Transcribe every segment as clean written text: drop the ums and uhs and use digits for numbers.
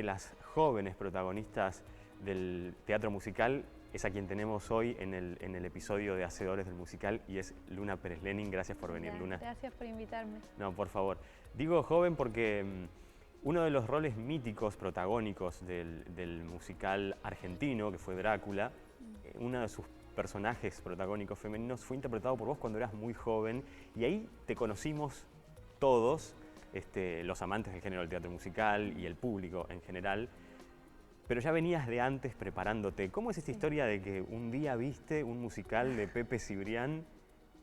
de las jóvenes protagonistas del teatro musical es a quien tenemos hoy en el episodio de Hacedores del Musical y es Luna Pérez Lenin. Gracias por venir, Luna. Gracias por invitarme. No, por favor. Digo joven porque uno de los roles míticos, protagónicos del musical argentino, que fue Drácula, uno de sus personajes protagónicos femeninos fue interpretado por vos cuando eras muy joven y ahí te conocimos todos, los amantes del género del teatro musical y el público en general, pero ya venías de antes preparándote. ¿Cómo es esta historia de que un día viste un musical de Pepe Cibrián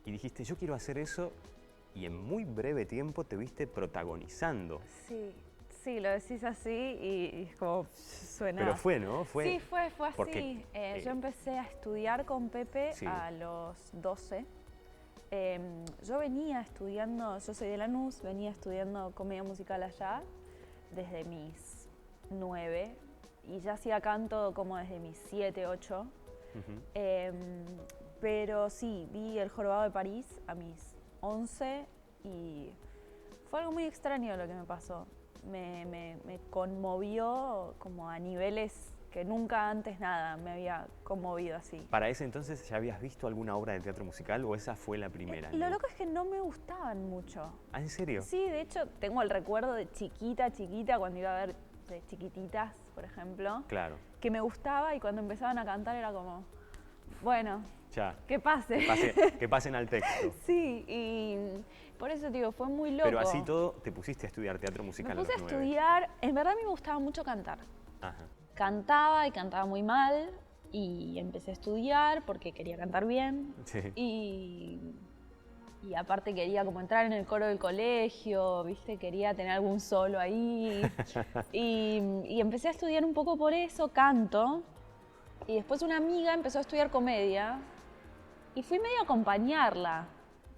y dijiste, yo quiero hacer eso, y en muy breve tiempo te viste protagonizando? Sí, lo decís así y como suena... Pero fue, ¿no? Sí, fue así. Porque, yo empecé a estudiar con Pepe sí. a los 12. Yo venía estudiando, yo soy de Lanús, venía estudiando comedia musical allá desde mis 9 y ya hacía canto como desde mis 7, 8. Pero sí, vi El Jorobado de París a mis 11 y fue algo muy extraño lo que me pasó. Me conmovió como a niveles que nunca antes nada me había conmovido así. ¿Para ese entonces ya habías visto alguna obra de teatro musical o esa fue la primera? Lo loco es que no me gustaban mucho. ¿Ah, en serio? Sí, de hecho tengo el recuerdo de chiquita, cuando iba a ver de Chiquititas, por ejemplo. Claro. Que me gustaba y cuando empezaban a cantar era como, bueno, ya. Que pase. Que pasen al texto. Sí, y por eso digo, fue muy loco. Pero así todo, te pusiste a estudiar teatro musical Me puse a los 9. a estudiar, en verdad a mí me gustaba mucho cantar. Ajá. Cantaba y cantaba muy mal y empecé a estudiar porque quería cantar bien. Sí. Y aparte quería como entrar en el coro del colegio, ¿viste? Quería tener algún solo ahí. y empecé a estudiar un poco por eso, canto. Y después una amiga empezó a estudiar comedia y fui medio a acompañarla.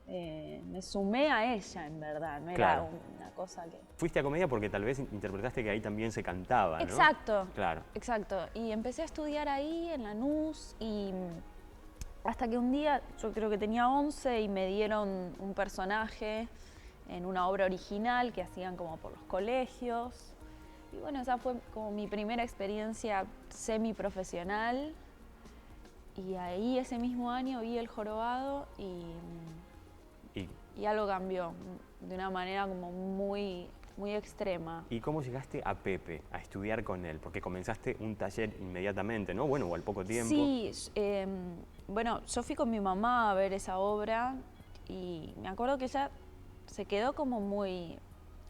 Me sumé a ella, en verdad, no Claro. era una cosa que... Fuiste a comedia porque tal vez interpretaste que ahí también se cantaba, ¿no? Exacto. Claro. Exacto. Y empecé a estudiar ahí en Lanús y hasta que un día, yo creo que tenía 11 y me dieron un personaje en una obra original que hacían como por los colegios. Y bueno, esa fue como mi primera experiencia semiprofesional. Y ahí ese mismo año vi El Jorobado y algo cambió de una manera como muy extrema. ¿Y cómo llegaste a Pepe, a estudiar con él? Porque comenzaste un taller inmediatamente, ¿no? Bueno, o al poco tiempo. Sí, bueno, yo fui con mi mamá a ver esa obra y me acuerdo que ella se quedó como muy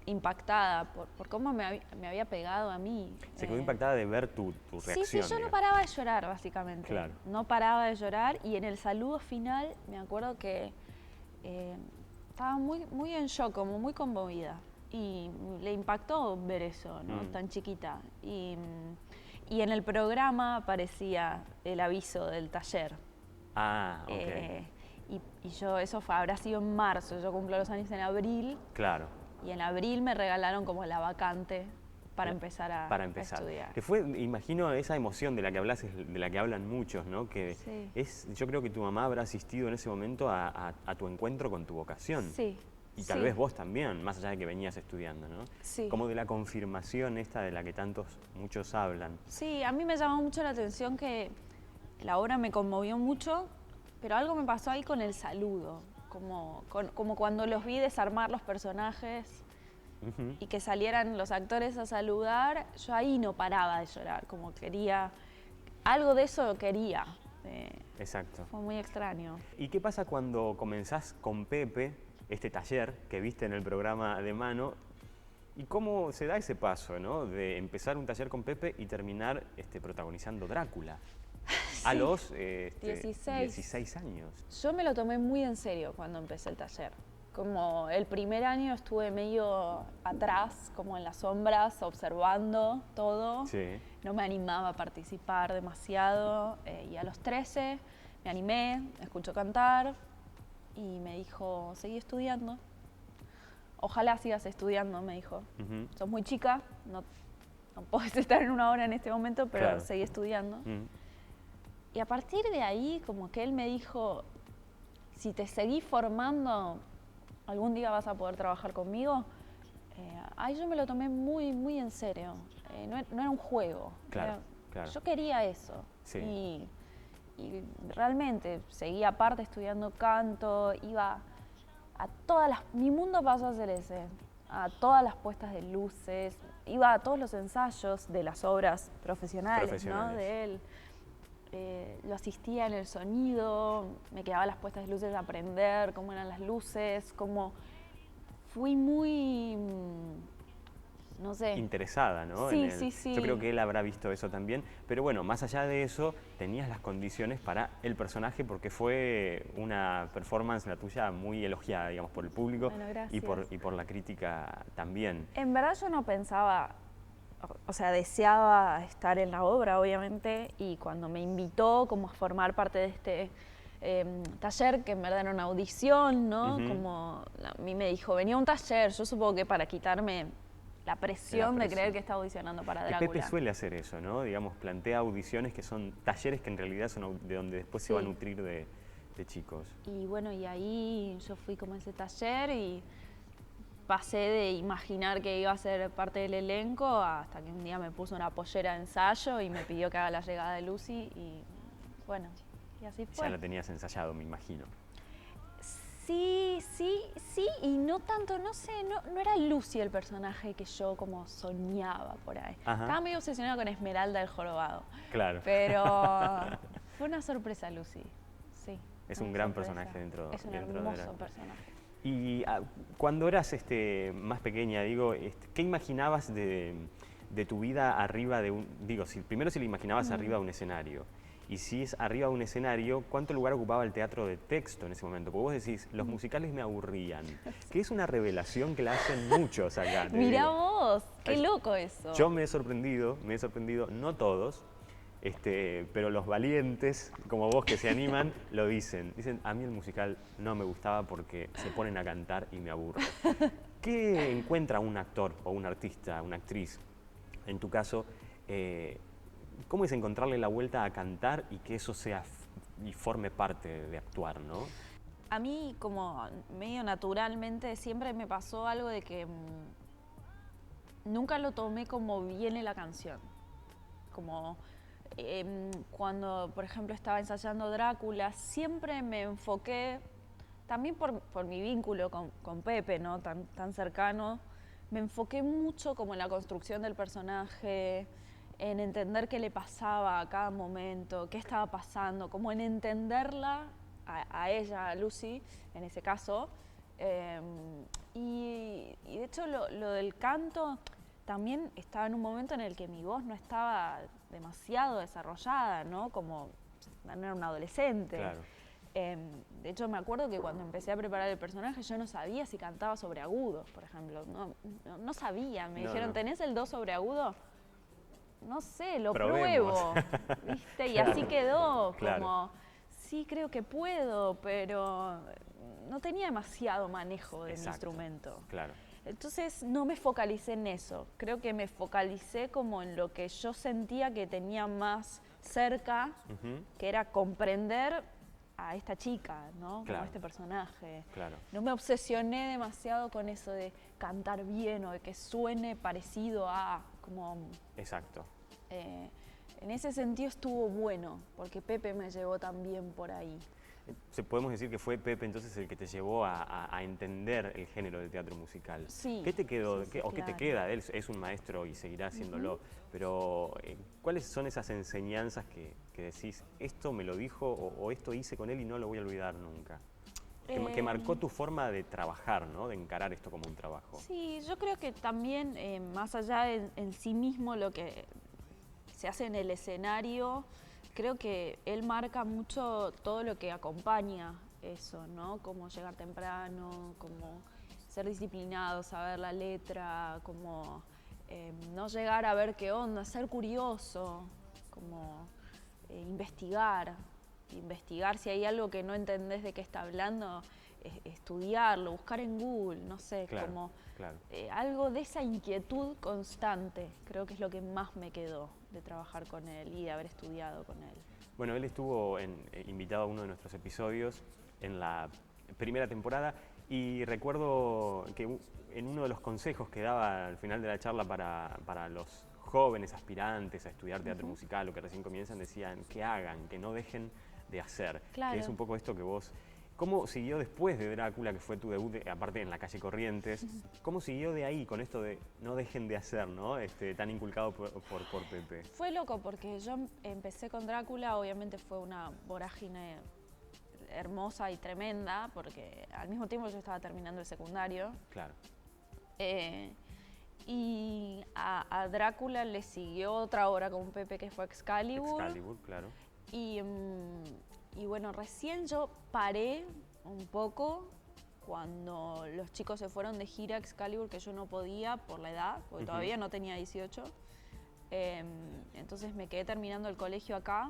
impactada por cómo me había pegado a mí. Se quedó impactada de ver tu reacción. Sí, yo no paraba de llorar, básicamente. Claro. No paraba de llorar y en el saludo final me acuerdo que estaba muy en shock, como muy conmovida. Y le impactó ver eso, ¿no? Tan chiquita. Y en el programa aparecía el aviso del taller. Ah, ok. Y yo, habrá sido en marzo, yo cumplo los años en abril. Claro. Y en abril me regalaron como la vacante para empezar a estudiar. Que fue, imagino, esa emoción de la que hablas, de la que hablan muchos, ¿no? Que sí. yo creo que tu mamá habrá asistido en ese momento a tu encuentro con tu vocación. Sí. Y tal vez vos también, más allá de que venías estudiando, ¿no? Sí. Como de la confirmación esta de la que muchos hablan. Sí, a mí me llamó mucho la atención que la obra me conmovió mucho, pero algo me pasó ahí con el saludo, como cuando los vi desarmar los personajes y que salieran los actores a saludar, yo ahí no paraba de llorar, como quería, algo de eso quería. Exacto. Fue muy extraño. ¿Y qué pasa cuando comenzás con Pepe, este taller que viste en el programa de Mano? ¿Y cómo se da ese paso, ¿no? De empezar un taller con Pepe y terminar protagonizando Drácula? Sí. A los 16 años. Yo me lo tomé muy en serio cuando empecé el taller. Como el primer año estuve medio atrás, como en las sombras, observando todo. Sí. No me animaba a participar demasiado. Y a los 13 me animé, me escuchó cantar y me dijo, seguí estudiando. Ojalá sigas estudiando, me dijo. Sos muy chica, no podés estar en una hora en este momento, pero claro. Seguí estudiando. Y a partir de ahí, como que él me dijo, si te seguís formando, algún día vas a poder trabajar conmigo. Ahí yo me lo tomé muy en serio. no era un juego. Claro, claro. Yo quería eso. Sí. Y realmente seguía aparte estudiando canto, iba a mi mundo pasó a ser ese, a todas las puestas de luces, iba a todos los ensayos de las obras profesionales. ¿No? De él. Lo asistía en el sonido, me quedaba a las puestas de luces a aprender cómo eran las luces, cómo fui muy, no sé. Interesada, ¿no? Sí, sí. Yo creo que él habrá visto eso también, pero bueno, más allá de eso, tenías las condiciones para el personaje porque fue una performance, la tuya, muy elogiada, digamos, por el público. Bueno, y por la crítica también. En verdad yo no pensaba, o sea, deseaba estar en la obra, obviamente, y cuando me invitó como a formar parte de este taller, que en verdad era una audición, ¿no? Como a mí me dijo, venía a un taller, yo supongo que para quitarme la presión de creer que está audicionando para Drácula. Pepe suele hacer eso, ¿no? Digamos, plantea audiciones que son talleres que en realidad son de donde después se va a nutrir de chicos. Y bueno, y ahí yo fui como a ese taller y pasé de imaginar que iba a ser parte del elenco hasta que un día me puso una pollera de ensayo y me pidió que haga la llegada de Lucy y bueno, y así fue. Ya lo tenías ensayado, me imagino. Sí, y no tanto, no sé, no era Lucy el personaje que yo como soñaba por ahí. Ajá. Estaba medio obsesionada con Esmeralda el jorobado. Claro. Pero fue una sorpresa Lucy, sí. Es un gran personaje dentro de Drácula. Es un hermoso personaje. Y cuando eras más pequeña, digo, ¿qué imaginabas de tu vida arriba de un... Digo, primero si le imaginabas arriba de un escenario, y si es arriba de un escenario, ¿cuánto lugar ocupaba el teatro de texto en ese momento? Porque vos decís, los musicales me aburrían, que es una revelación que la hacen muchos acá. Mirá vos, qué loco eso. Yo me he sorprendido, no todos, pero los valientes, como vos que se animan, lo dicen. Dicen, a mí el musical no me gustaba porque se ponen a cantar y me aburro. ¿Qué encuentra un actor o un artista, una actriz, en tu caso, cómo es encontrarle la vuelta a cantar y que eso sea y forme parte de actuar, ¿no? A mí, como medio naturalmente, siempre me pasó algo de que nunca lo tomé como viene la canción. Como cuando, por ejemplo, estaba ensayando Drácula, siempre me enfoqué, también por mi vínculo con Pepe, ¿no? Tan cercano, me enfoqué mucho como en la construcción del personaje, en entender qué le pasaba a cada momento, qué estaba pasando, como en entenderla a ella, a Lucy, en ese caso. Y de hecho lo del canto también estaba en un momento en el que mi voz no estaba demasiado desarrollada, ¿no? Como no era una adolescente. Claro. De hecho, me acuerdo que cuando empecé a preparar el personaje yo no sabía si cantaba sobre agudos, por ejemplo. No sabía. Me dijeron, ¿tenés el do sobre agudo? No sé, lo pruebo, ¿viste? Y así quedó, claro. como, sí, creo que puedo, pero no tenía demasiado manejo de mi instrumento. Claro. Entonces no me focalicé en eso, creo que me focalicé como en lo que yo sentía que tenía más cerca, que era comprender a esta chica, ¿no? Como este personaje. Claro. No me obsesioné demasiado con eso de cantar bien o de que suene parecido a, como... Exacto. En ese sentido estuvo bueno, porque Pepe me llevó también por ahí. Podemos decir que fue Pepe entonces el que te llevó a entender el género del teatro musical. Sí. ¿Qué te quedó? Sí, ¿Qué te queda? Él es un maestro y seguirá haciéndolo, pero ¿cuáles son esas enseñanzas que decís, esto me lo dijo o esto hice con él y no lo voy a olvidar nunca? Que marcó tu forma de trabajar, ¿no? De encarar esto como un trabajo. Sí, yo creo que también, más allá en sí mismo, lo que se hace en el escenario, creo que él marca mucho todo lo que acompaña eso, ¿no? Como llegar temprano, como ser disciplinado, saber la letra, como no llegar a ver qué onda, ser curioso, como investigar si hay algo que no entendés de qué está hablando, estudiarlo, buscar en Google, no sé, algo de esa inquietud constante, creo que es lo que más me quedó de trabajar con él y de haber estudiado con él. Bueno, él estuvo invitado a uno de nuestros episodios en la primera temporada y recuerdo que en uno de los consejos que daba al final de la charla para los jóvenes aspirantes a estudiar teatro musical o que recién comienzan decían que hagan, que no dejen de hacer. Claro. Que es un poco esto que vos... ¿Cómo siguió después de Drácula, que fue tu debut, aparte en la calle Corrientes? ¿Cómo siguió de ahí con esto de no dejen de hacer, ¿no? Tan inculcado por Pepe? Fue loco porque yo empecé con Drácula, obviamente fue una vorágine hermosa y tremenda, porque al mismo tiempo yo estaba terminando el secundario. Claro. Y a Drácula le siguió otra obra con Pepe que fue Excalibur. Excalibur, claro. Y bueno, recién yo paré un poco cuando los chicos se fueron de gira a Excalibur, que yo no podía por la edad, porque todavía no tenía 18. Entonces me quedé terminando el colegio acá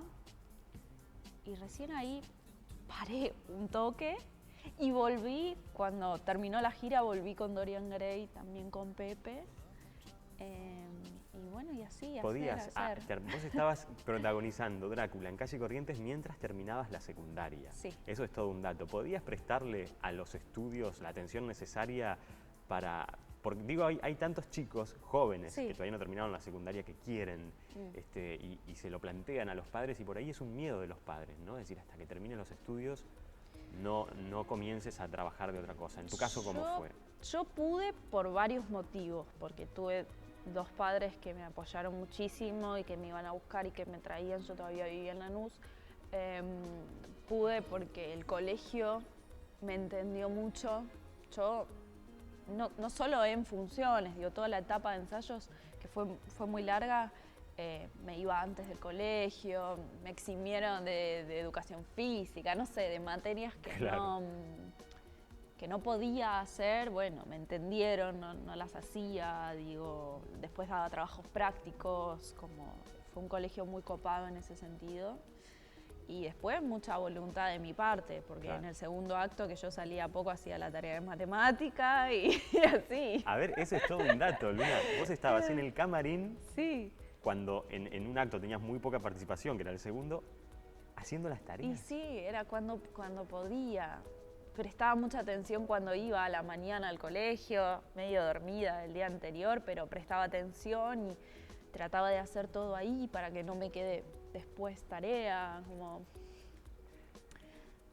y recién ahí paré un toque y volví, cuando terminó la gira, volví con Dorian Gray, también con Pepe. Y bueno, y así, Podías, hacer. Vos estabas protagonizando Drácula en Calle Corrientes mientras terminabas la secundaria. Sí. Eso es todo un dato. ¿Podías prestarle a los estudios la atención necesaria para...? Porque digo, hay tantos chicos jóvenes que todavía no terminaron la secundaria que quieren y se lo plantean a los padres, y por ahí es un miedo de los padres, ¿no? Es decir, hasta que terminen los estudios no comiences a trabajar de otra cosa. En tu caso, ¿cómo fue? Yo pude por varios motivos, porque tuve dos padres que me apoyaron muchísimo y que me iban a buscar y que me traían. Yo todavía vivía en Lanús. Pude porque el colegio me entendió mucho. Yo, no solo en funciones, digo, toda la etapa de ensayos, que fue muy larga, me iba antes del colegio, me eximieron de educación física, no sé, de materias que claro. que no podía hacer. Bueno, me entendieron, no las hacía, digo, después daba trabajos prácticos, como fue un colegio muy copado en ese sentido. Y después mucha voluntad de mi parte, porque en el segundo acto, que yo salía poco, hacía la tarea de matemática y así. A ver, ese es todo un dato, Luna. Vos estabas en el camarín, cuando en un acto tenías muy poca participación, que era el segundo, haciendo las tareas. Y sí, era cuando podía. Prestaba mucha atención cuando iba a la mañana al colegio, medio dormida el día anterior, pero prestaba atención y trataba de hacer todo ahí para que no me quede después tarea, como...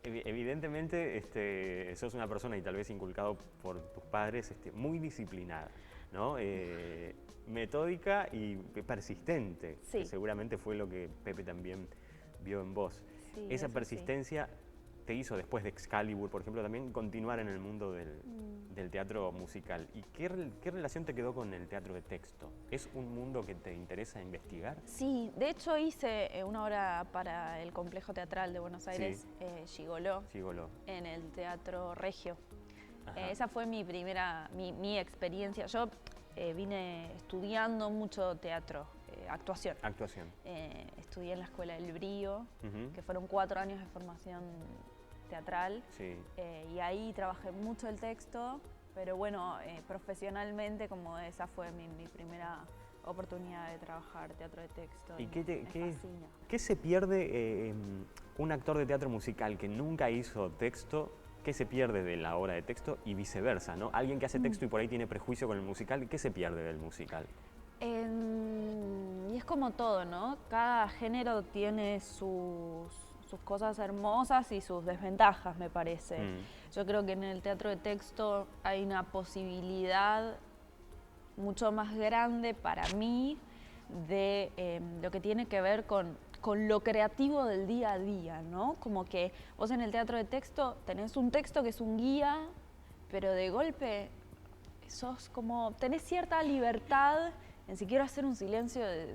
Evidentemente sos una persona, y tal vez inculcado por tus padres, muy disciplinada, ¿no? Metódica y persistente, que seguramente fue lo que Pepe también vio en vos. Sí, esa persistencia te hizo, después de Excalibur, por ejemplo, también continuar en el mundo del teatro musical. ¿Y qué relación te quedó con el teatro de texto? ¿Es un mundo que te interesa investigar? Sí, de hecho hice una obra para el Complejo Teatral de Buenos Aires, Gigoló, en el Teatro Regio. Esa fue mi primera, mi experiencia. Yo vine estudiando mucho teatro, actuación. Estudié en la Escuela del Brío, que fueron 4 años de formación teatral, y ahí trabajé mucho el texto, pero bueno, profesionalmente, como esa fue mi primera oportunidad de trabajar teatro de texto. ¿Y qué se pierde un actor de teatro musical que nunca hizo texto? ¿Qué se pierde de la obra de texto y viceversa, ¿no? Alguien que hace texto y por ahí tiene prejuicio con el musical, ¿qué se pierde del musical? Y es como todo, ¿no? Cada género tiene sus cosas hermosas y sus desventajas, me parece. Yo creo que en el teatro de texto hay una posibilidad mucho más grande para mí de lo que tiene que ver con lo creativo del día a día, ¿no? Como que vos en el teatro de texto tenés un texto que es un guía, pero de golpe tenés cierta libertad en si quiero hacer un silencio de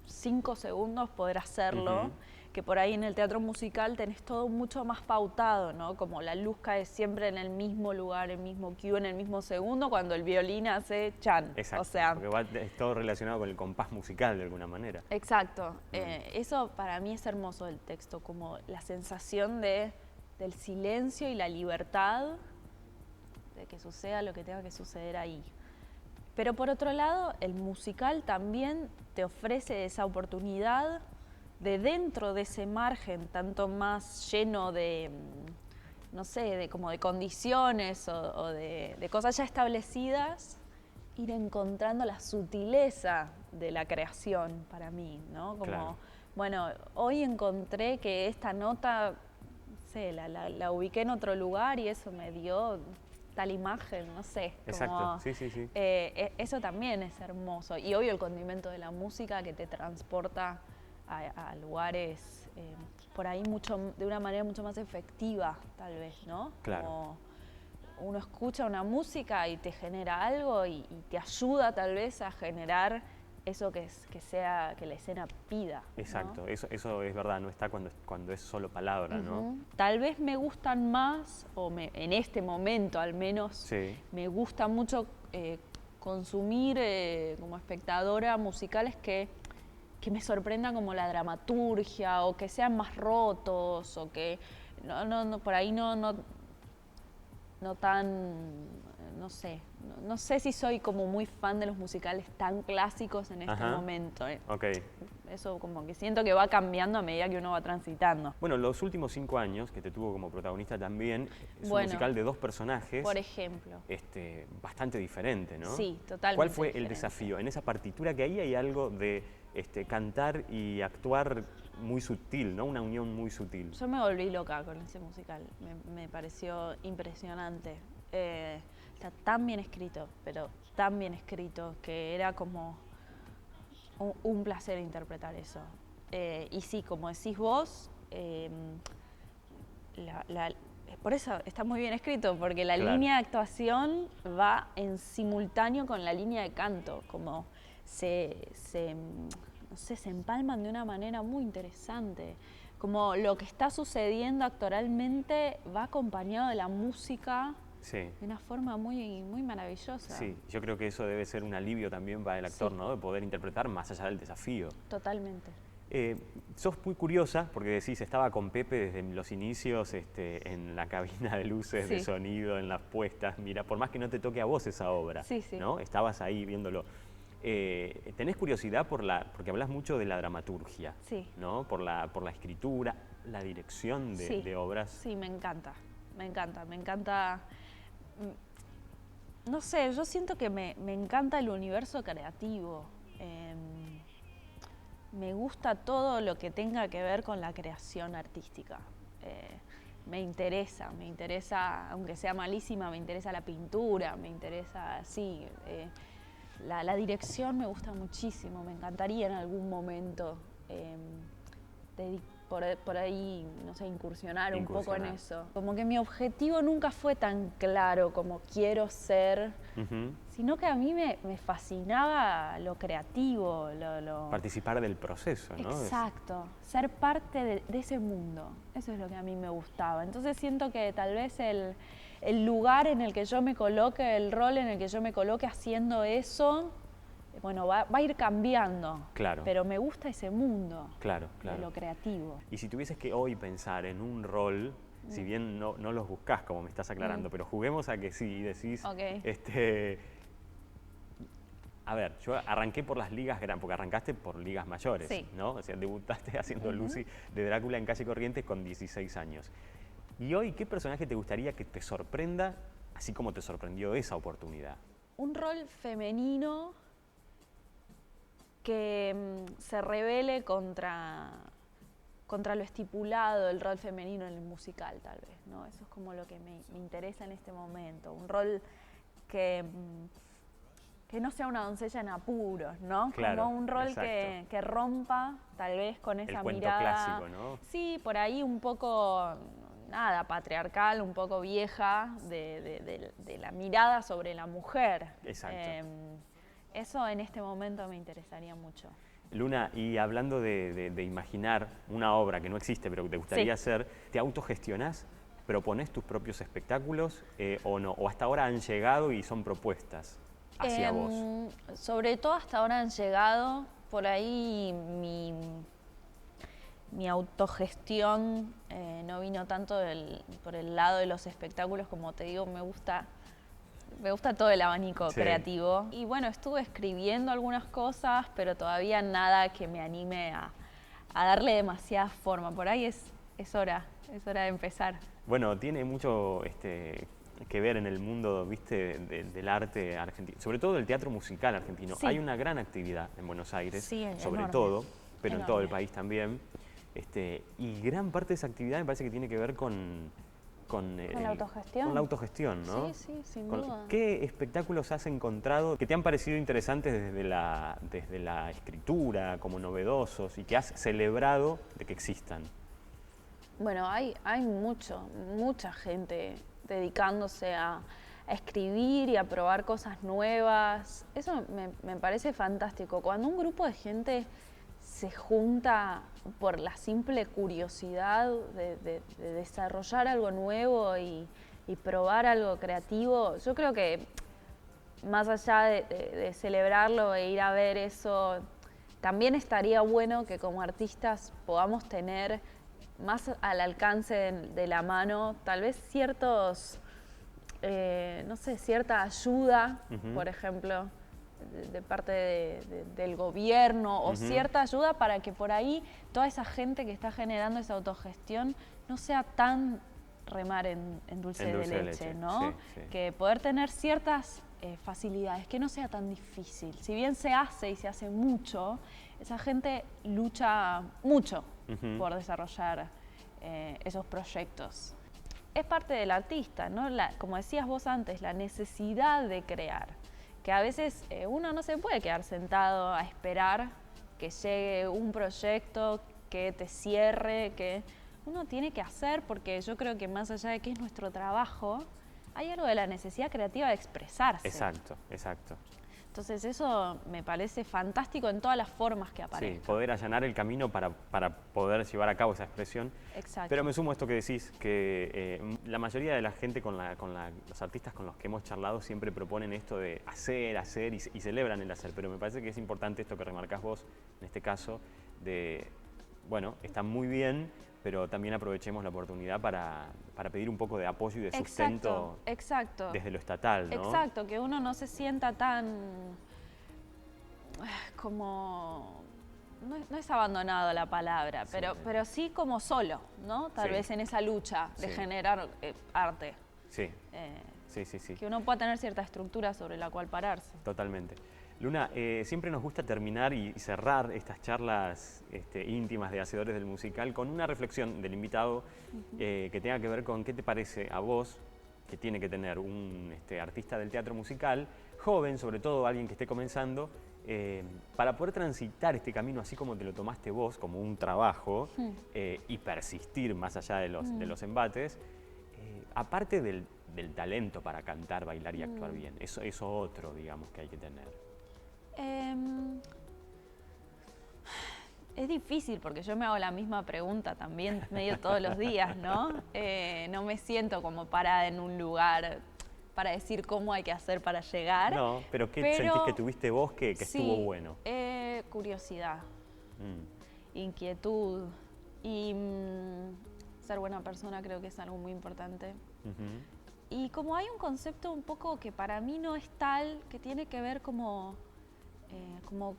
5 segundos, poder hacerlo, que por ahí en el teatro musical tenés todo mucho más pautado, ¿no? Como la luz cae siempre en el mismo lugar, el mismo cue, en el mismo segundo, cuando el violín hace chan. Exacto, o sea, porque es todo relacionado con el compás musical de alguna manera. Exacto. Eso para mí es hermoso del texto, como la sensación del silencio y la libertad de que suceda lo que tenga que suceder ahí. Pero por otro lado, el musical también te ofrece esa oportunidad de, dentro de ese margen tanto más lleno de, no sé, como de condiciones o de cosas ya establecidas, ir encontrando la sutileza de la creación para mí, ¿no? Como, Claro. bueno, hoy encontré que esta nota, no sé, la ubiqué en otro lugar y eso me dio tal imagen, no sé. Exacto, Como, sí, sí, sí. eso también es hermoso. Y obvio el condimento de la música que te transporta a lugares por ahí de una manera mucho más efectiva, tal vez, ¿no? Claro. Como uno escucha una música y te genera algo y te ayuda tal vez a generar eso que la escena pida, ¿no? Exacto, eso es verdad, no está cuando es solo palabra, ¿no? Tal vez me gustan más, en este momento al menos, Sí. me gusta mucho consumir como espectadora musicales que me sorprendan como la dramaturgia o que sean más rotos o que por ahí no tan, no sé si soy como muy fan de los musicales tan clásicos en este Ajá. momento. Ok. Eso como que siento que va cambiando a medida que uno va transitando. Bueno, los últimos 5 años, que te tuvo como protagonista también, es un Bueno, musical de 2 personajes. Por ejemplo. Bastante diferente, ¿no? Sí, totalmente ¿Cuál fue diferente. el desafío? En esa partitura que ahí hay algo de cantar y actuar muy sutil, ¿no? Una unión muy sutil. Yo me volví loca con ese musical, me pareció impresionante. Está tan bien escrito, pero tan bien escrito, que era como un placer interpretar eso. Y sí, como decís vos, por eso está muy bien escrito, porque la Claro. línea de actuación va en simultáneo con la línea de canto, como no sé, se empalman de una manera muy interesante. Como lo que está sucediendo actoralmente va acompañado de la música Sí. de una forma muy, muy maravillosa. Sí, yo creo que eso debe ser un alivio también para el actor, Sí. ¿no? De poder interpretar más allá del desafío. Totalmente. Sos muy curiosa porque decís, estaba con Pepe desde los inicios en la cabina de luces, de Sí. sonido, en las puestas. Mira, por más que no te toque a vos esa obra, Sí, sí. ¿no? Estabas ahí viéndolo. ¿Tenés curiosidad porque hablas mucho de la dramaturgia, Sí. ¿no? Por la escritura, la dirección Sí. de obras? Sí, me encanta. No sé, yo siento que me encanta el universo creativo. Me gusta todo lo que tenga que ver con la creación artística. Me interesa, aunque sea malísima, me interesa la pintura, me interesa, sí. La dirección me gusta muchísimo, me encantaría en algún momento por ahí, no sé, incursionar un poco en eso. Como que mi objetivo nunca fue tan claro como quiero ser, sino que a mí me fascinaba lo creativo, Participar del proceso, ¿no? Exacto, ser parte de ese mundo, eso es lo que a mí me gustaba. Entonces siento que tal vez el lugar en el que yo me coloque, el rol en el que yo me coloque haciendo eso, bueno, va a ir cambiando. Claro. Pero me gusta ese mundo. Claro. De lo creativo. Y si tuvieses que hoy pensar en un rol, si bien no los buscás, como me estás aclarando, pero juguemos a que sí, y decís, Okay. A ver, yo arranqué por las ligas grandes, porque arrancaste por ligas mayores, Sí. ¿no? O sea, debutaste haciendo Lucy de Drácula en Calle Corrientes con 16 años. Y hoy, ¿qué personaje te gustaría que te sorprenda, así como te sorprendió esa oportunidad? Un rol femenino que se rebele contra lo estipulado del rol femenino en el musical, tal vez, ¿no? Eso es como lo que me interesa en este momento. Un rol que no sea una doncella en apuros, ¿no? Claro, como un rol que rompa, tal vez, con esa el cuento mirada. clásico, ¿no? Sí, por ahí un poco, patriarcal, un poco vieja, de la mirada sobre la mujer. Exacto. Eso en este momento me interesaría mucho. Luna, y hablando de imaginar una obra que no existe pero que te gustaría hacer, ¿te autogestionás? ¿Proponés tus propios espectáculos o no? ¿O hasta ahora han llegado y son propuestas hacia vos? Sobre todo hasta ahora han llegado, por ahí mi autogestión no vino tanto por el lado de los espectáculos, como te digo, me gusta todo el abanico creativo. Y bueno, estuve escribiendo algunas cosas, pero todavía nada que me anime a darle demasiada forma. Por ahí es hora de empezar. Bueno, tiene mucho que ver en el mundo, viste, del arte argentino, sobre todo del teatro musical argentino. Sí. Hay una gran actividad en Buenos Aires, Sí, sobre enorme. todo, pero en todo el Enorme. país también. Y gran parte de esa actividad me parece que tiene que ver con la autogestión. Con la autogestión, ¿no? Sí, sí, sin duda. ¿Qué espectáculos has encontrado que te han parecido interesantes desde la escritura, como novedosos, y que has celebrado de que existan? Bueno, hay mucha gente dedicándose a escribir y a probar cosas nuevas. Eso me parece fantástico. Cuando un grupo de gente se junta por la simple curiosidad de desarrollar algo nuevo y probar algo creativo, yo creo que más allá de celebrarlo e ir a ver eso, también estaría bueno que como artistas podamos tener más al alcance de la mano tal vez ciertos, no sé, cierta ayuda, por ejemplo, de parte del gobierno, o cierta ayuda para que por ahí toda esa gente que está generando esa autogestión no sea tan remar en dulce de leche, ¿no? Sí, sí. Que poder tener ciertas facilidades, que no sea tan difícil. Si bien se hace y se hace mucho, esa gente lucha mucho por desarrollar esos proyectos. Es parte del artista, ¿no? Como decías vos antes, la necesidad de crear. Que a veces uno no se puede quedar sentado a esperar que llegue un proyecto que te cierre, que uno tiene que hacer, porque yo creo que más allá de que es nuestro trabajo, hay algo de la necesidad creativa de expresarse. Exacto, exacto. Entonces eso me parece fantástico en todas las formas que aparecen. Sí, poder allanar el camino para poder llevar a cabo esa expresión. Exacto. Pero me sumo a esto que decís, que la mayoría de la gente, los artistas con los que hemos charlado, siempre proponen esto de hacer y celebran el hacer. Pero me parece que es importante esto que remarcás vos, en este caso, de, bueno, está muy bien, pero también aprovechemos la oportunidad para pedir un poco de apoyo y de sustento. Exacto. Desde lo estatal, ¿no? Exacto, que uno no se sienta tan como, no es abandonado la palabra, Sí. pero sí como solo, ¿no? Tal Sí. vez en esa lucha de Sí. generar arte. Sí. Sí. Que uno pueda tener cierta estructura sobre la cual pararse. Totalmente. Luna, siempre nos gusta terminar y cerrar estas charlas íntimas de Hacedores del Musical con una reflexión del invitado que tenga que ver con qué te parece a vos que tiene que tener un artista del teatro musical, joven, sobre todo alguien que esté comenzando, para poder transitar este camino así como te lo tomaste vos, como un trabajo, y persistir más allá de los embates, aparte del talento para cantar, bailar y actuar bien. Eso otro, digamos, que hay que tener. Es difícil porque yo me hago la misma pregunta también medio todos los días, ¿no? No me siento como parada en un lugar para decir cómo hay que hacer para llegar. No, pero ¿qué sentís que tuviste vos que sí, estuvo bueno? Curiosidad, inquietud y ser buena persona creo que es algo muy importante. Y como hay un concepto un poco que para mí no es tal, que tiene que ver como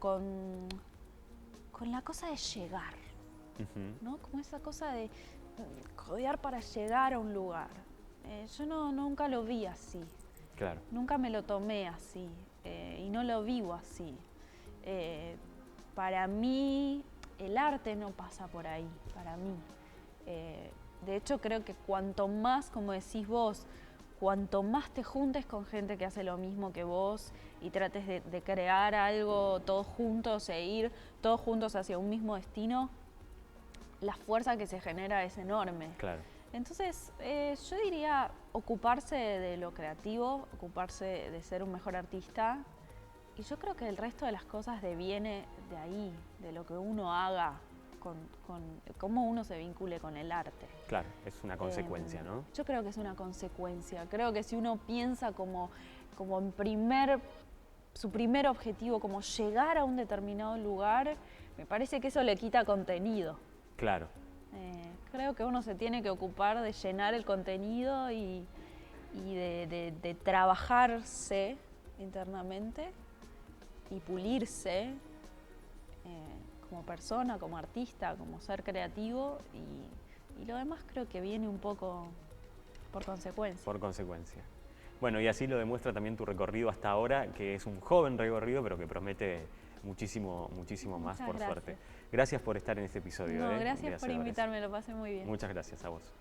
con la cosa de llegar, ¿no? Como esa cosa de codear para llegar a un lugar. Yo nunca lo vi así. Claro. Nunca me lo tomé así y no lo vivo así. Para mí el arte no pasa por ahí, para mí. De hecho creo que cuanto más, como decís vos, cuanto más te juntes con gente que hace lo mismo que vos y trates de crear algo todos juntos e ir todos juntos hacia un mismo destino, la fuerza que se genera es enorme. Claro. Entonces, yo diría ocuparse de lo creativo, ocuparse de ser un mejor artista, y yo creo que el resto de las cosas deviene de ahí, de lo que uno haga, con cómo uno se vincule con el arte. Claro, es una consecuencia, ¿no? Yo creo que es una consecuencia. Creo que si uno piensa como su primer objetivo, como llegar a un determinado lugar, me parece que eso le quita contenido. Claro. Creo que uno se tiene que ocupar de llenar el contenido y de trabajarse internamente y pulirse como persona, como artista, como ser creativo, y lo demás creo que viene un poco por consecuencia. Por consecuencia. Bueno, y así lo demuestra también tu recorrido hasta ahora, que es un joven recorrido, pero que promete muchísimo más, Muchas por gracias. suerte. Gracias por estar en este episodio. No, de gracias por Hacedores. invitarme, lo pasé muy bien. Muchas gracias a vos.